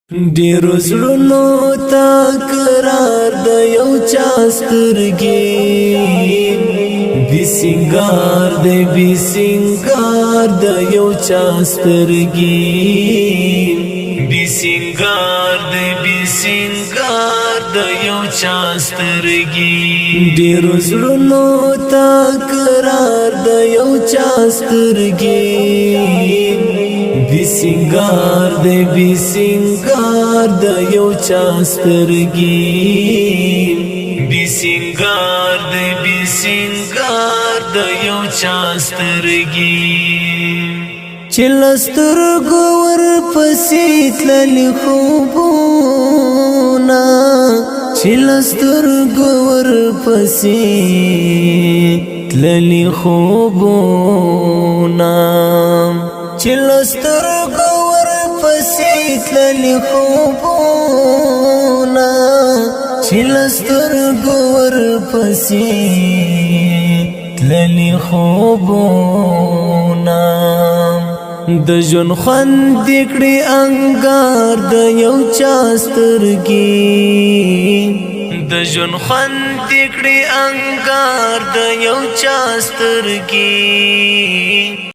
ډېر زړونو ته قرار د یو چا سترګې بي سینګار د یو چا سترګې بي سینګار د یو چا سترګې ډېر زړونو ته قرار د یو چا سترګې بي سینګار د یو چا سترګې بي سینګار د یو چا سترګې چلستر ګور پسې تللی خوبونه چلستر ګور پسې تللی خوبونه چلستر ګور پسې تللی خوبونه چلستر ګور پسې تللی خوبونه د ژوند خوند کړي انګار د یو چا سترګې د ژوند خوند کړي انګار د یو چا سترګې